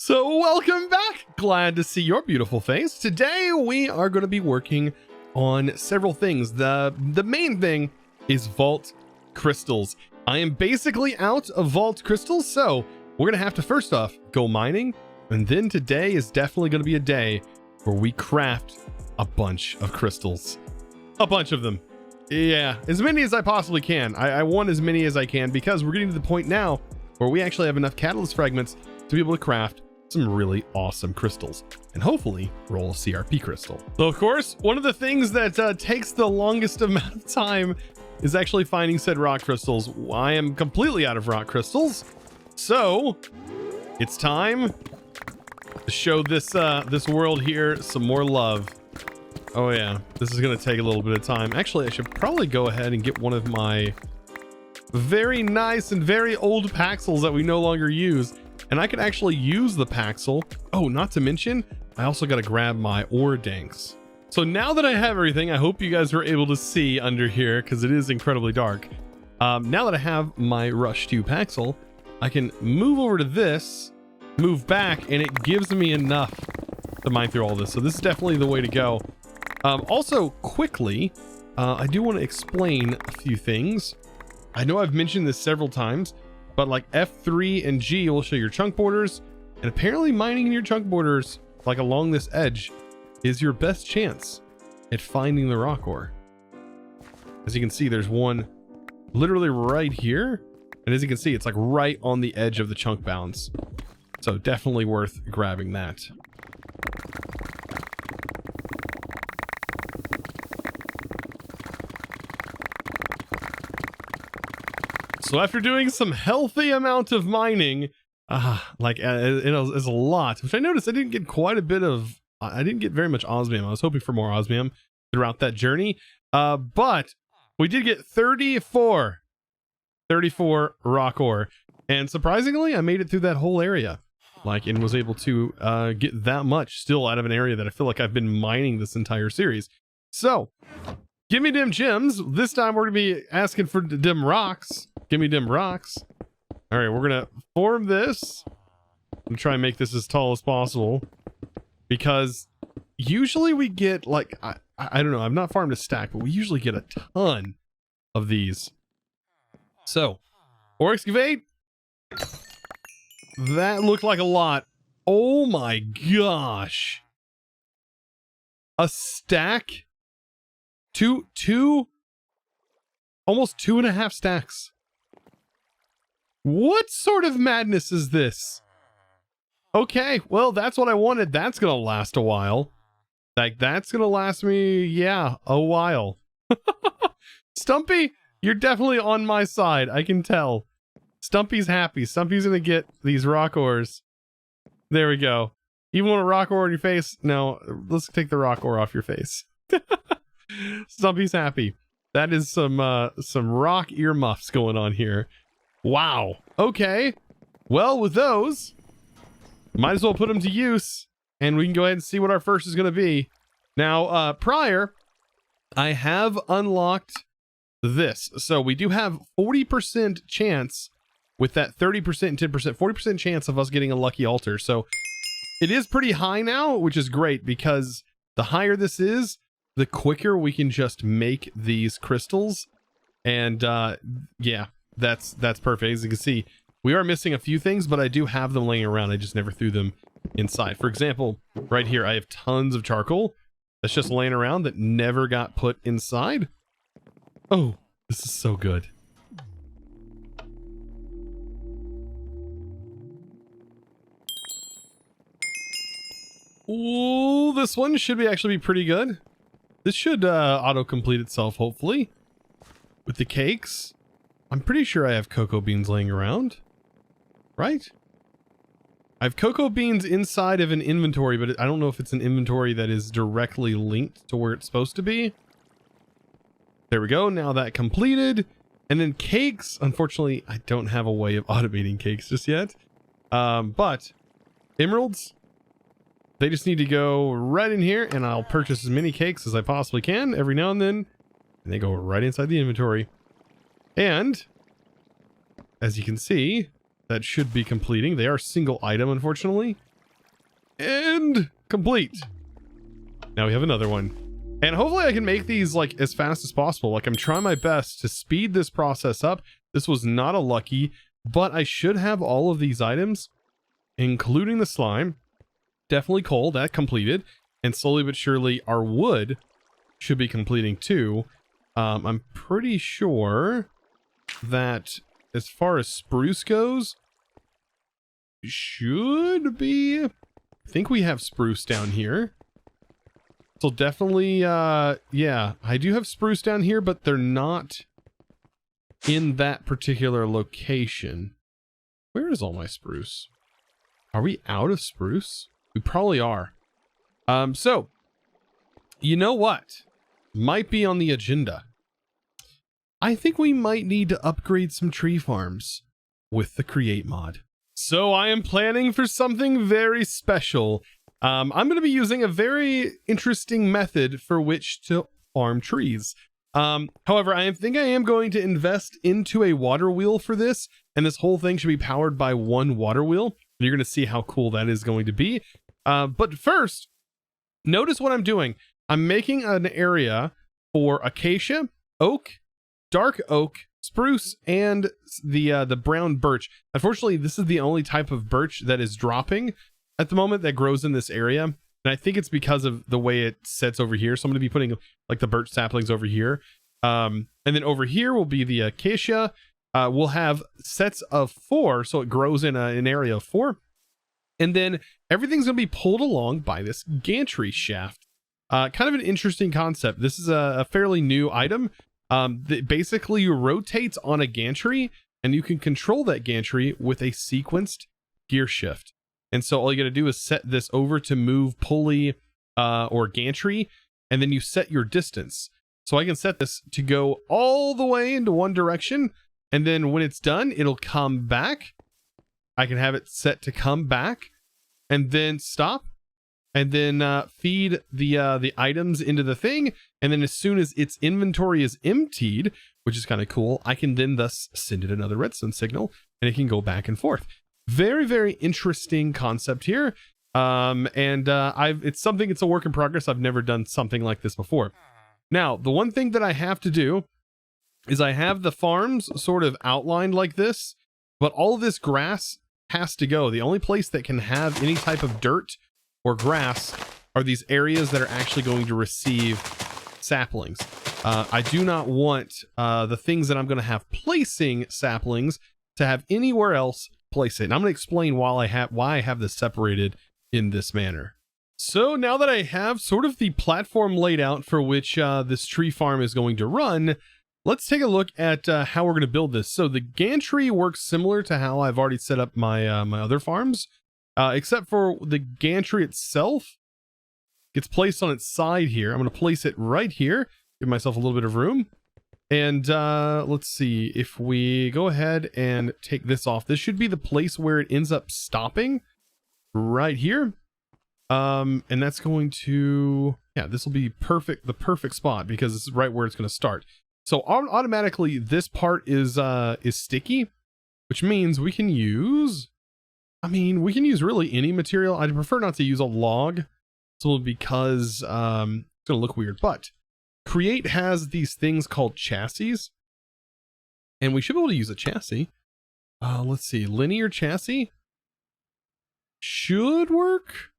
So welcome back. Glad to see your beautiful face. Today we are going to be working on several things. The main thing is vault crystals. I am basically out of vault crystals, so we're going to have to first off go mining, and then today is definitely going to be a day where we craft a bunch of crystals. A bunch of them. Yeah, as many as I possibly can. I want as many as I can because we're getting to the point now where we actually have enough catalyst fragments to be able to craft some really awesome crystals and hopefully roll a CRP crystal. So of course, one of the things that takes the longest amount of time is actually finding said rock crystals. I am completely out of rock crystals, so it's time to show this this world here some more love. Oh yeah, this is going to take a little bit of time. Actually, I should probably go ahead and get one of my very nice and very old Paxels that we no longer use. And I could actually use the Paxel. Oh, not to mention, I also got to grab my ore danks. So now that I have everything, I hope you guys are able to see under here because it is incredibly dark. Now that I have my Rush 2 Paxel, I can move over to this, move back, and it gives me enough to mine through all this. So this is definitely the way to go. Also, quickly, I do want to explain a few things. I know I've mentioned this several times, but like F3 and G will show your chunk borders, and apparently mining in your chunk borders, like along this edge, is your best chance at finding the rock ore. As you can see, there's one literally right here, and as you can see, it's like right on the edge of the chunk bounds. So definitely worth grabbing that. So after doing some healthy amount of mining, like it's a lot, which I noticed I didn't get quite a bit of, I didn't get very much osmium. I was hoping for more osmium throughout that journey. But we did get 34 rock ore. And surprisingly, I made it through that whole area, like, and was able to get that much still out of an area that I feel like I've been mining this entire series. So give me them gems. This time we're gonna be asking for them rocks. Give me them rocks. All right, we're gonna form this and try and make this as tall as possible, because usually we get like, I don't know, I've not farmed a stack, but we usually get a ton of these. So, or excavate. That looked like a lot. Oh my gosh. A stack? Almost 2.5 stacks. What sort of madness is this? Okay, well, that's what I wanted. That's gonna last a while. Like, that's gonna last me, yeah, a while. Stumpy, you're definitely on my side, I can tell. Stumpy's happy. Stumpy's gonna get these rock ores. There we go. You want a rock ore on your face? No, let's take the rock ore off your face. Stumpy's happy. That is some rock earmuffs going on here. Wow. Okay. Well, with those, might as well put them to use, and we can go ahead and see what our first is going to be. Now, prior, I have unlocked this. So we do have 40% chance with that 30% and 10%, 40% chance of us getting a lucky altar. So it is pretty high now, which is great because the higher this is, the quicker we can just make these crystals. And yeah, that's perfect. As you can see, we are missing a few things, but I do have them laying around. I just never threw them inside. For example, right here, I have tons of charcoal that's just laying around that never got put inside. Oh, this is so good. Ooh, this one should actually be pretty good. This should auto-complete itself, hopefully. With the cakes. I'm pretty sure I have cocoa beans laying around. Right? I have cocoa beans inside of an inventory, but I don't know if it's an inventory that is directly linked to where it's supposed to be. There we go. Now that completed. And then cakes. Unfortunately, I don't have a way of automating cakes just yet. But emeralds, they just need to go right in here, and I'll purchase as many cakes as I possibly can every now and then. And they go right inside the inventory. And as you can see, that should be completing. They are single item, unfortunately. And complete. Now we have another one. And hopefully I can make these like as fast as possible. Like I'm trying my best to speed this process up. This was not a lucky, but I should have all of these items, including the slime. Definitely coal, that completed. And slowly but surely our wood should be completing too. I'm pretty sure that as far as spruce goes, should be, I think we have spruce down here. So definitely, yeah, I do have spruce down here, but they're not in that particular location. Where is all my spruce? Are we out of spruce? We probably are. So, you know what? Might be on the agenda. I think we might need to upgrade some tree farms with the Create mod. So I am planning for something very special. I'm going to be using a very interesting method for which to farm trees. However, I think I am going to invest into a water wheel for this, and this whole thing should be powered by one water wheel. You're going to see how cool that is going to be. But first, notice what I'm doing. I'm making an area for acacia, oak, dark oak, spruce, and the brown birch. Unfortunately, this is the only type of birch that is dropping at the moment that grows in this area. And I think it's because of the way it sets over here. So I'm going to be putting like the birch saplings over here. And then over here will be the acacia. We'll have sets of 4, so it grows in an area of 4. And then everything's going to be pulled along by this gantry shaft. Kind of an interesting concept. This is a fairly new item. That basically rotates on a gantry, and you can control that gantry with a sequenced gear shift. And so all you got to do is set this over to move pulley or gantry, and then you set your distance. So I can set this to go all the way into one direction, and then when it's done, it'll come back. I can have it set to come back and then stop, and then feed the items into the thing. And then as soon as its inventory is emptied, which is kind of cool, I can then thus send it another redstone signal, and it can go back and forth. Very, very interesting concept here. It's a work in progress. I've never done something like this before. Now, the one thing that I have to do is I have the farms sort of outlined like this, but all of this grass has to go. The only place that can have any type of dirt or grass are these areas that are actually going to receive saplings. I do not want the things that I'm going to have placing saplings to have anywhere else place it. And I'm going to explain why I have this separated in this manner. So now that I have sort of the platform laid out for which this tree farm is going to run, let's take a look at how we're going to build this. So the gantry works similar to how I've already set up my my other farms, except for the gantry itself gets placed on its side here. I'm going to place it right here, give myself a little bit of room. And let's see, if we go ahead and take this off, this should be the place where it ends up stopping right here. And that's going to, yeah, this will be perfect, the perfect spot, because this is right where it's going to start. So automatically this part is sticky, which means we can use, we can use really any material. I'd prefer not to use a log, so because it's going to look weird, but Create has these things called chassis, and we should be able to use a chassis. Let's see, linear chassis should work.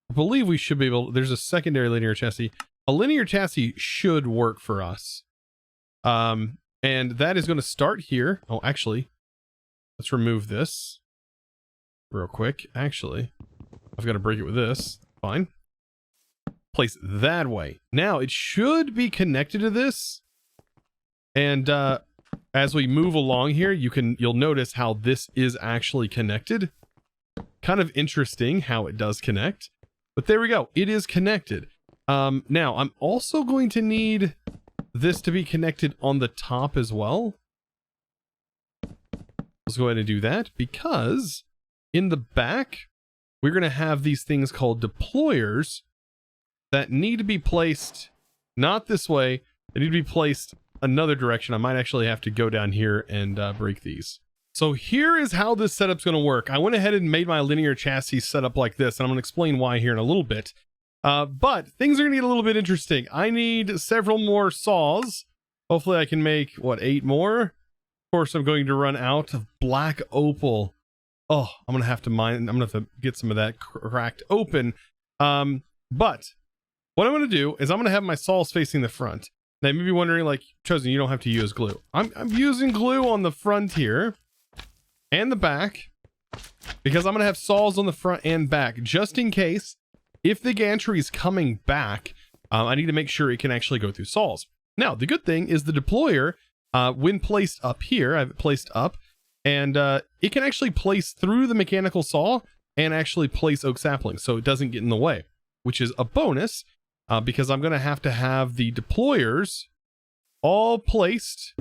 I believe we should be able, there's a secondary linear chassis. A linear chassis should work for us. And that is going to start here. Oh, actually, let's remove this real quick. Actually, I've got to break it with this. Fine. Place it that way. Now it should be connected to this. And as we move along here, you'll notice how this is actually connected. Kind of interesting how it does connect. But there we go. It is connected. Now I'm also going to need this to be connected on the top as well. Let's go ahead and do that, because in the back, we're going to have these things called deployers that need to be placed not this way. They need to be placed another direction. I might actually have to go down here and break these. So here is how this setup's going to work. I went ahead and made my linear chassis setup like this, and I'm going to explain why here in a little bit. But things are going to get a little bit interesting. I need several more saws. Hopefully I can make, what, 8 more? Of course, I'm going to run out of black opal. Oh, I'm going to have to mine. I'm going to have to get some of that cracked open. But what I'm going to do is I'm going to have my saws facing the front. Now, you may be wondering, like, Chosen, you don't have to use glue. I'm using glue on the front here and the back because I'm going to have saws on the front and back just in case if the gantry is coming back, I need to make sure it can actually go through saws. Now, the good thing is the deployer, when placed up here, I have it placed up, and it can actually place through the mechanical saw and actually place oak saplings so it doesn't get in the way, which is a bonus because I'm going to have the deployers all placed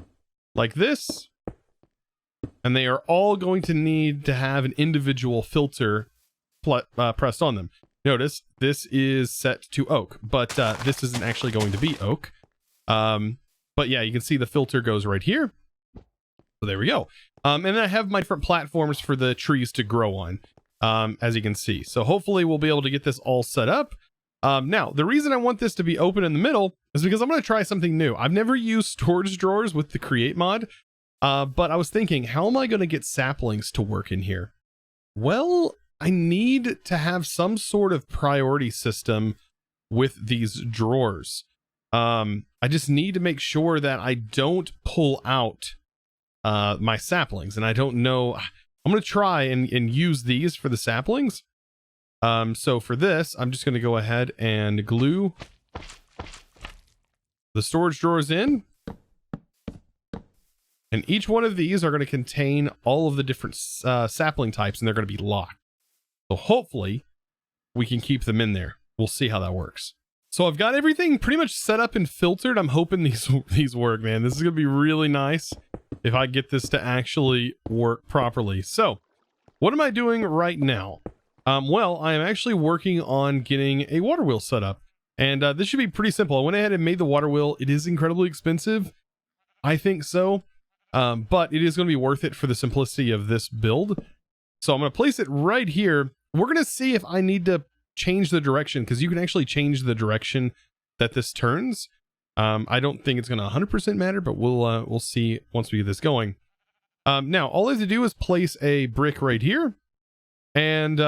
like this, and they are all going to need to have an individual filter pressed on them. Notice this is set to oak, but this isn't actually going to be oak. But yeah, you can see the filter goes right here. So there we go. And then I have my different platforms for the trees to grow on, as you can see. So hopefully we'll be able to get this all set up. Now, the reason I want this to be open in the middle is because I'm going to try something new. I've never used storage drawers with the Create mod, but I was thinking, how am I going to get saplings to work in here? Well, I need to have some sort of priority system with these drawers. I just need to make sure that I don't pull out my saplings, and I don't know. I'm going to try and use these for the saplings. So for this, I'm just going to go ahead and glue the storage drawers in. And each one of these are going to contain all of the different sapling types, and they're going to be locked. So hopefully we can keep them in there. We'll see how that works. So I've got everything pretty much set up and filtered. I'm hoping these work, man. This is going to be really nice if I get this to actually work properly. So what am I doing right now? Well, I am actually working on getting a water wheel set up, and this should be pretty simple. I went ahead and made the water wheel. It is incredibly expensive. I think so. But it is going to be worth it for the simplicity of this build. So I'm going to place it right here. We're going to see if I need to change the direction, because you can actually change the direction that this turns. I don't think it's going to 100% matter, but we'll see once we get this going. Now, all I have to do is place a brick right here. And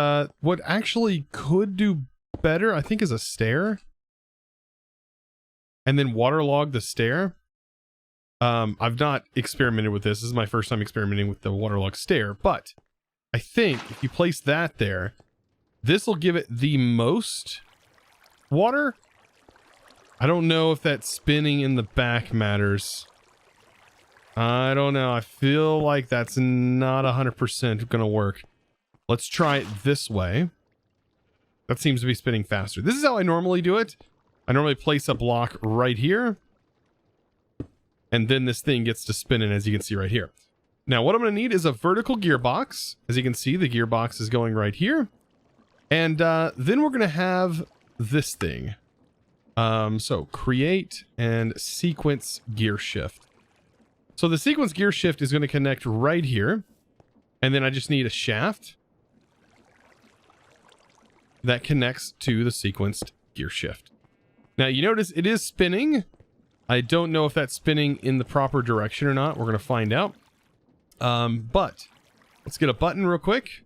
what actually could do better, I think, is a stair. And then waterlog the stair. I've not experimented with this. This is my first time experimenting with the waterlog stair, but I think if you place that there, this will give it the most water. I don't know if that spinning in the back matters. I don't know. I feel like that's not 100% going to work. Let's try it this way. That seems to be spinning faster. This is how I normally do it. I normally place a block right here, and then this thing gets to spinning, as you can see right here. Now, what I'm going to need is a vertical gearbox. As you can see, the gearbox is going right here. And then we're going to have this thing. So create and sequence gear shift. So the sequence gear shift is going to connect right here. And then I just need a shaft that connects to the sequenced gear shift. Now, you notice it is spinning. I don't know if that's spinning in the proper direction or not. We're going to find out. But let's get a button real quick,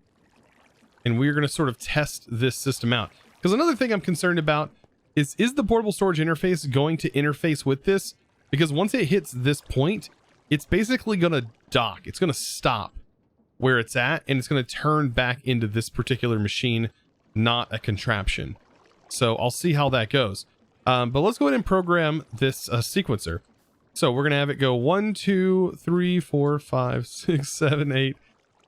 and we're going to sort of test this system out. Because another thing I'm concerned about is the portable storage interface going to interface with this? Because once it hits this point, it's basically going to dock. It's going to stop where it's at, and it's going to turn back into this particular machine, not a contraption. So I'll see how that goes. But let's go ahead and program this sequencer. So we're going to have it go 1, 2, 3, 4, 5, 6, 7, 8,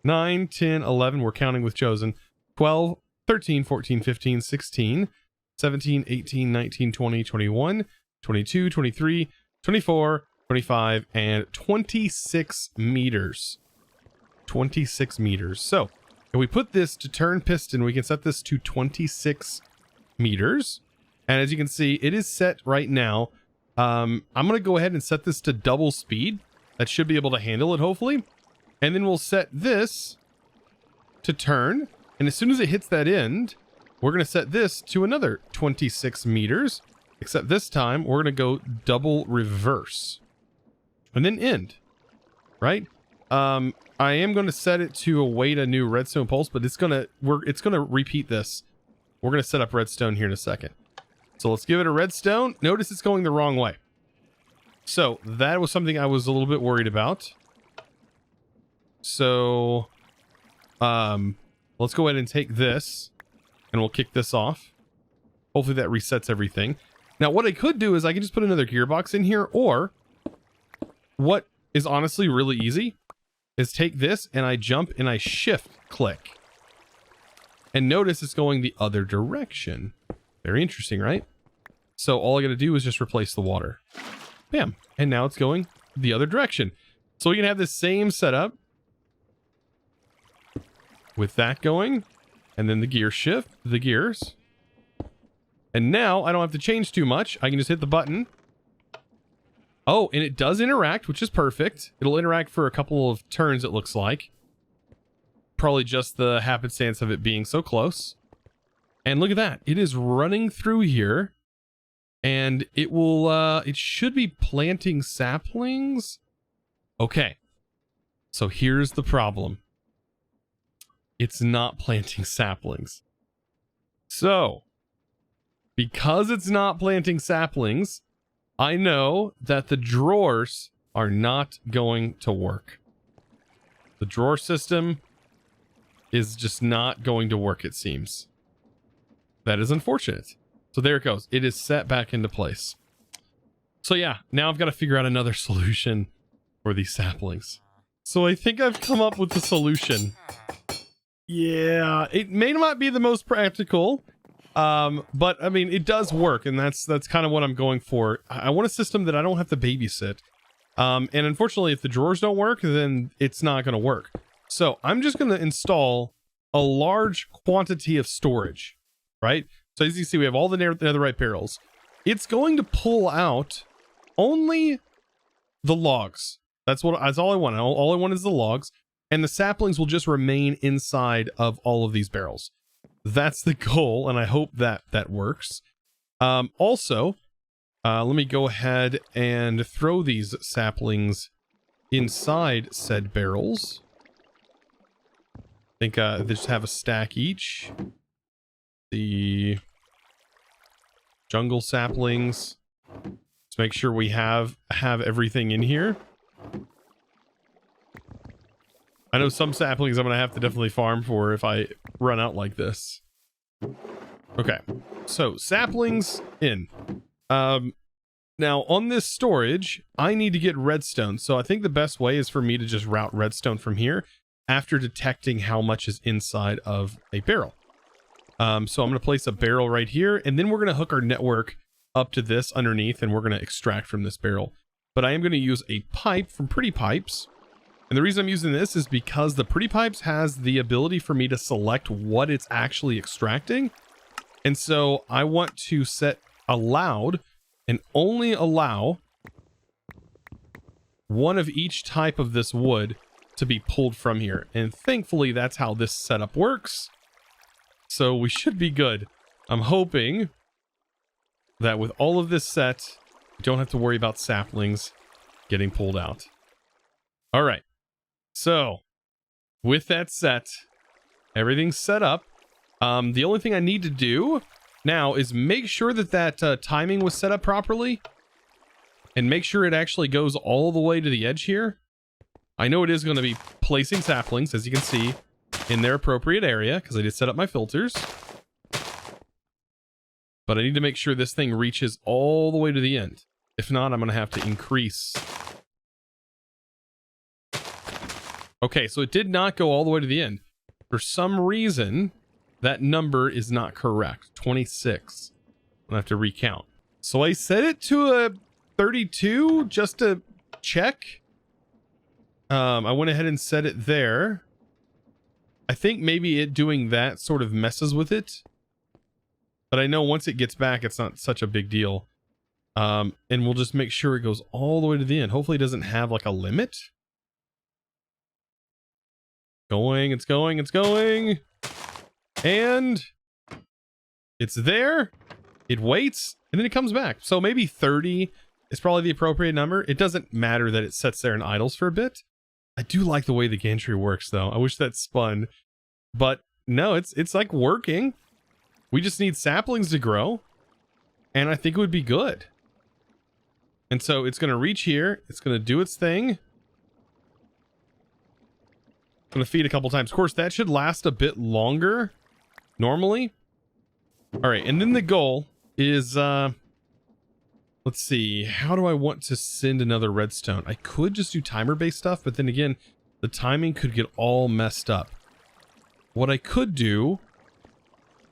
9, 10, 11. We're counting with Chosen. 12, 13, 14, 15, 16, 17, 18, 19, 20, 21, 22, 23, 24, 25, and 26 meters. 26 meters. So if we put this to turn piston, we can set this to 26 meters. And as you can see, it is set right now. I'm going to go ahead and set this to double speed. That should be able to handle it, hopefully. And then we'll set this to turn. And as soon as it hits that end, we're going to set this to another 26 meters. Except this time, we're going to go double reverse. And then end. Right? I am going to set it to await a new redstone pulse, but it's going to repeat this. We're going to set up redstone here in a second. So let's give it a redstone. Notice it's going the wrong way. So that was something I was a little bit worried about. So let's go ahead and take this and we'll kick this off. Hopefully that resets everything. Now what I could do is I can just put another gearbox in here, or what is honestly really easy is take this and I jump and I shift click. And notice it's going the other direction. Very interesting, right? So all I got to do is just replace the water. Bam. And now it's going the other direction. So we can have this same setup with that going, and then the gear shift, the gears. And now I don't have to change too much. I can just hit the button. Oh, and it does interact, which is perfect. It'll interact for a couple of turns, it looks like. Probably just the happenstance of it being so close. And look at that. It is running through here. And it will, it should be planting saplings. Okay. So here's the problem. It's not planting saplings. So, because it's not planting saplings, I know that the drawers are not going to work. The drawer system is just not going to work, it seems. That is unfortunate. So there it goes. It is set back into place. So yeah, now I've got to figure out another solution for these saplings. So I think I've come up with the solution. Yeah, it may not be the most practical, but I mean, it does work, and that's kind of what I'm going for. I want a system that I don't have to babysit. And unfortunately, if the drawers don't work, then it's not going to work. So I'm just going to install a large quantity of storage, right? So as you see, we have all the netherite barrels. It's going to pull out only the logs. That's all I want. All I want is the logs, and the saplings will just remain inside of all of these barrels. That's the goal, and I hope that that works. Also, let me go ahead and throw these saplings inside said barrels. I think they just have a stack each. The jungle saplings. Let's make sure we have everything in here. I know some saplings I'm gonna have to definitely farm for if I run out like this. Okay, so saplings in. Now on this storage, I need to get redstone. So I think the best way is for me to just route redstone from here after detecting how much is inside of a barrel. So I'm going to place a barrel right here, and then we're going to hook our network up to this underneath, and we're going to extract from this barrel. But I am going to use a pipe from Pretty Pipes. And the reason I'm using this is because the Pretty Pipes has the ability for me to select what it's actually extracting. And so I want to set allowed and only allow one of each type of this wood to be pulled from here. And thankfully, that's how this setup works. So we should be good. I'm hoping that with all of this set, we don't have to worry about saplings getting pulled out. All right. So with that set, everything's set up. The only thing I need to do now is make sure that that timing was set up properly, and make sure it actually goes all the way to the edge here. I know it is going to be placing saplings, as you can see, in their appropriate area, because I did set up my filters. But I need to make sure this thing reaches all the way to the end. If not, I'm going to have to increase. Okay, so it did not go all the way to the end. For some reason, that number is not correct. 26. I'm going to have to recount. So I set it to a 32 just to check. I went ahead and set it there. I think maybe it doing that sort of messes with it. But I know once it gets back, it's not such a big deal. And we'll just make sure it goes all the way to the end. Hopefully it doesn't have like a limit. Going, it's going, it's going. And it's there. It waits, and then it comes back. So maybe 30 is probably the appropriate number. It doesn't matter that it sits there and idles for a bit. I do like the way the gantry works, though. I wish that spun. But no, it's like working. We just need saplings to grow, and I think it would be good. And so it's going to reach here. It's going to do its thing. Going to feed a couple times. Of course, that should last a bit longer normally. All right, and then the goal is, let's see, how do I want to send another redstone? I could just do timer-based stuff, but then again, the timing could get all messed up. What I could do,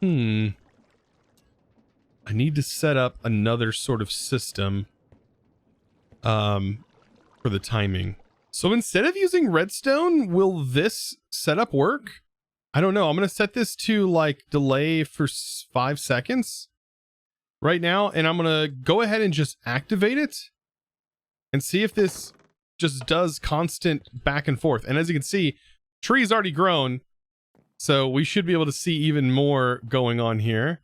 I need to set up another sort of system for the timing. So instead of using redstone, will this setup work? I don't know. I'm going to set this to like delay for 5 seconds right now. And I'm going to go ahead and just activate it and see if this just does constant back and forth. And as you can see, tree's already grown. So we should be able to see even more going on here.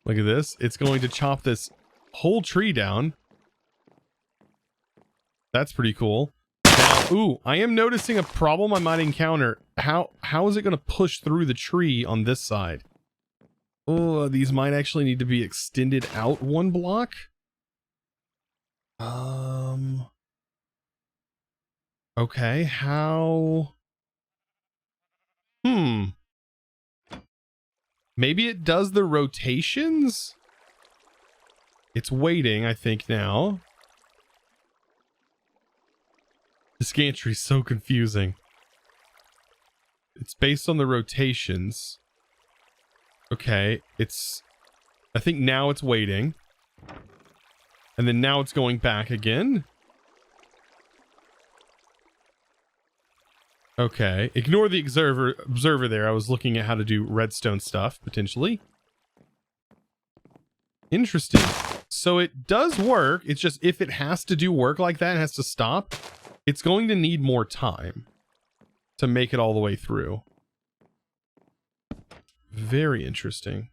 Look at this. It's going to chop this whole tree down. That's pretty cool. Now, ooh, I am noticing a problem I might encounter. How is it going to push through the tree on this side? Oh, these might actually need to be extended out 1 block. Okay, how? Maybe it does the rotations? It's waiting, I think, now. This gantry is so confusing. It's based on the rotations. Okay, I think now it's waiting. And then now it's going back again. Okay, ignore the observer there. I was looking at how to do redstone stuff, potentially. Interesting. So it does work. It's just if it has to do work like that, it has to stop. It's going to need more time to make it all the way through. Very interesting.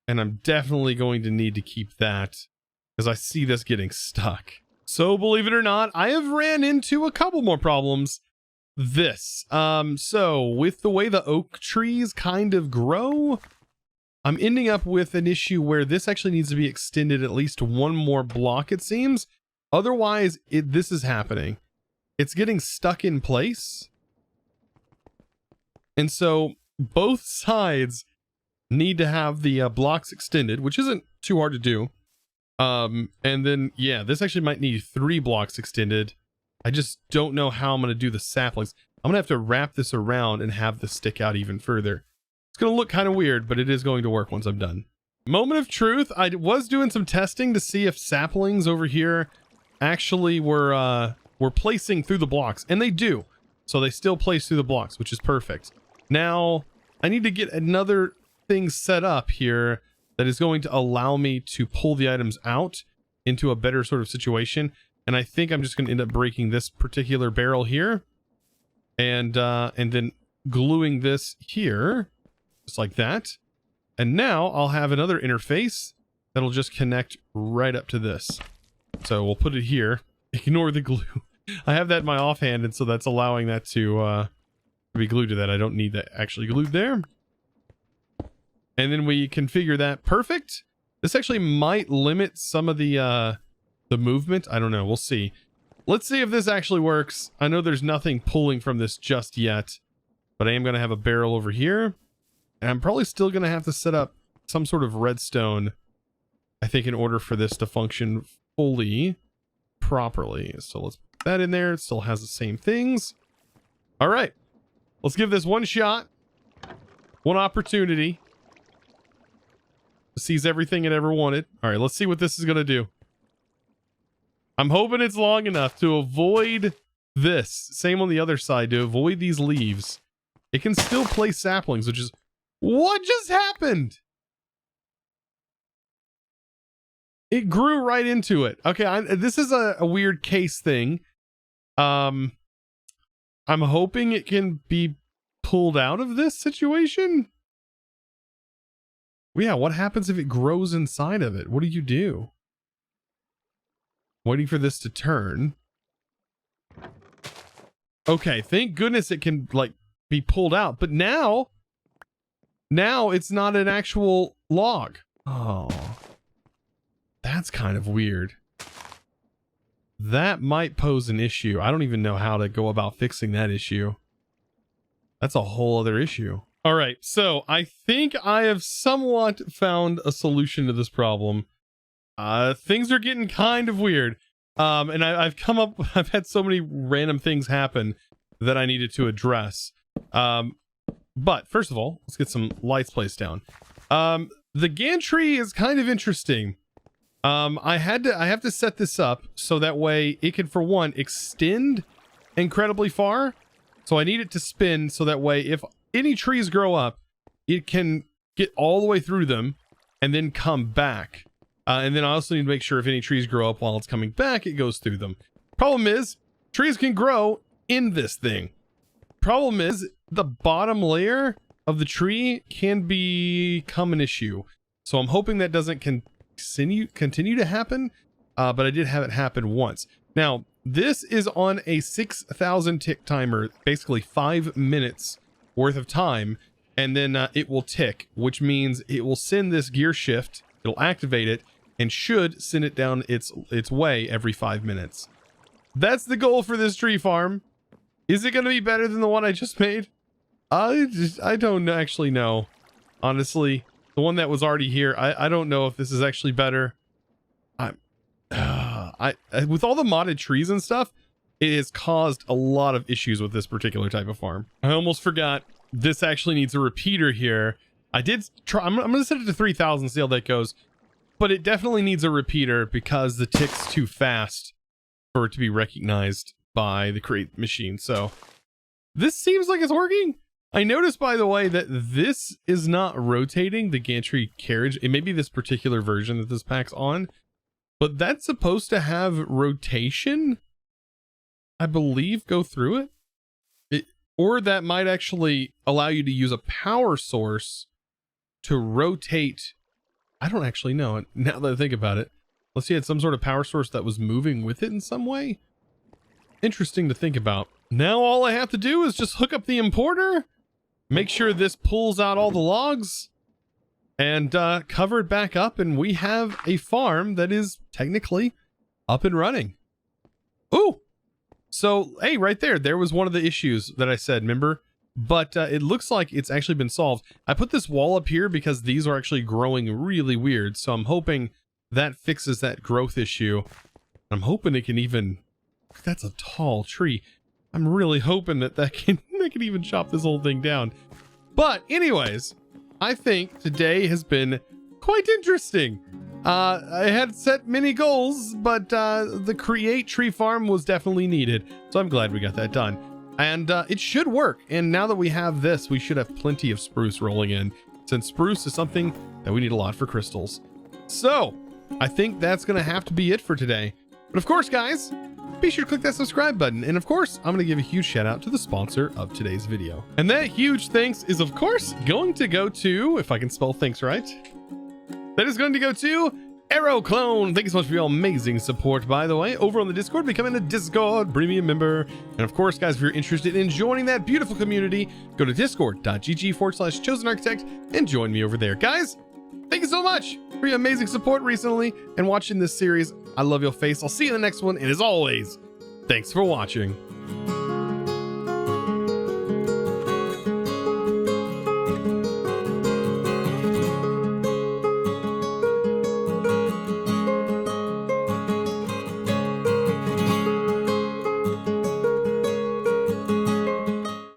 And I'm definitely going to need to keep that because I see this getting stuck. So believe it or not, I have ran into a couple more problems. So with the way the oak trees kind of grow, I'm ending up with an issue where this actually needs to be extended at least 1 more block, it seems. Otherwise, this is happening. It's getting stuck in place. And so both sides need to have the blocks extended, which isn't too hard to do. And then, yeah, this actually might need 3 blocks extended. I just don't know how I'm going to do the saplings. I'm going to have to wrap this around and have this stick out even further. It's going to look kind of weird, but it is going to work once I'm done. Moment of truth. I was doing some testing to see if saplings over here actually were placing through the blocks, and they do. So they still place through the blocks, which is perfect. Now, I need to get another thing set up here that is going to allow me to pull the items out into a better sort of situation. And I think I'm just going to end up breaking this particular barrel here and then gluing this here just like that. And now I'll have another interface that'll just connect right up to this. So we'll put it here. Ignore the glue. I have that in my offhand, and so that's allowing that to be glued to that. I don't need that actually glued there. And then we configure that. Perfect. This actually might limit some of the movement. I don't know. We'll see. Let's see if this actually works. I know there's nothing pulling from this just yet, but I am going to have a barrel over here. And I'm probably still going to have to set up some sort of redstone, I think, in order for this to function fully properly. So let's put that in there. It still has the same things. All right. Let's give this one shot. One opportunity. Sees everything it ever wanted. All right, let's see what this is going to do. I'm hoping it's long enough to avoid this. Same on the other side, to avoid these leaves. It can still place saplings, which is... What just happened? It grew right into it. Okay, this is a weird case thing. I'm hoping it can be pulled out of this situation. Well, yeah, what happens if it grows inside of it? What do you do? Waiting for this to turn. Okay, thank goodness it can like be pulled out, but now it's not an actual log. Oh, that's kind of weird. That might pose an issue. I don't even know how to go about fixing that issue. That's a whole other issue. All right, so I think I have somewhat found a solution to this problem. Things are getting kind of weird. And I've had so many random things happen that I needed to address. But first of all, let's get some lights placed down. The gantry is kind of interesting. I have to set this up so that way it can, for one, extend incredibly far. So I need it to spin so that way if any trees grow up, it can get all the way through them and then come back. And then I also need to make sure if any trees grow up while it's coming back, it goes through them. Problem is, trees can grow in this thing. Problem is, the bottom layer of the tree can become an issue. So I'm hoping that doesn't continue to happen, but I did have it happen once. Now, this is on a 6,000 tick timer, basically 5 minutes worth of time, and then it will tick, which means it will send this gear shift, it'll activate it, and should send it down its way every 5 minutes. That's the goal for this tree farm. Is it going to be better than the one I just made? I don't actually know. Honestly, the one that was already here, I don't know if this is actually better. With all the modded trees and stuff, it has caused a lot of issues with this particular type of farm. I almost forgot. This actually needs a repeater here. I did try. I'm going to set it to 3,000, see how that goes. But it definitely needs a repeater because the tick's too fast for it to be recognized by the create machine. So this seems like it's working. I noticed, by the way, that this is not rotating the gantry carriage. It may be this particular version that this pack's on, but that's supposed to have rotation, I believe, go through it. Or that might actually allow you to use a power source to rotate. I don't actually know, now that I think about it. Let's see, it had some sort of power source that was moving with it in some way. Interesting to think about. Now all I have to do is just hook up the importer, make sure this pulls out all the logs, and cover it back up, and we have a farm that is technically up and running. Ooh! So, hey, right there was one of the issues that I said, remember? But it looks like it's actually been solved. I put this wall up here because these are actually growing really weird, so I'm hoping that fixes that growth issue. I'm hoping it can even... That's a tall tree. I'm really hoping that can even chop this whole thing down. But anyways, I think today has been quite interesting. I had set many goals, but the create tree farm was definitely needed. So I'm glad we got that done. And it should work. And now that we have this, we should have plenty of spruce rolling in, since spruce is something that we need a lot for crystals. So I think that's going to have to be it for today. But of course, guys, be sure to click that subscribe button. And of course, I'm going to give a huge shout out to the sponsor of today's video. And that huge thanks is, of course, going to go to, if I can spell thanks right, that is going to go to AeroClone. Thank you so much for your amazing support, by the way, over on the Discord, becoming a Discord premium member. And of course, guys, if you're interested in joining that beautiful community, go to discord.gg/ChosenArchitect and join me over there. Guys, thank you so much for your amazing support recently and watching this series. I love your face. I'll see you in the next one. And as always, thanks for watching.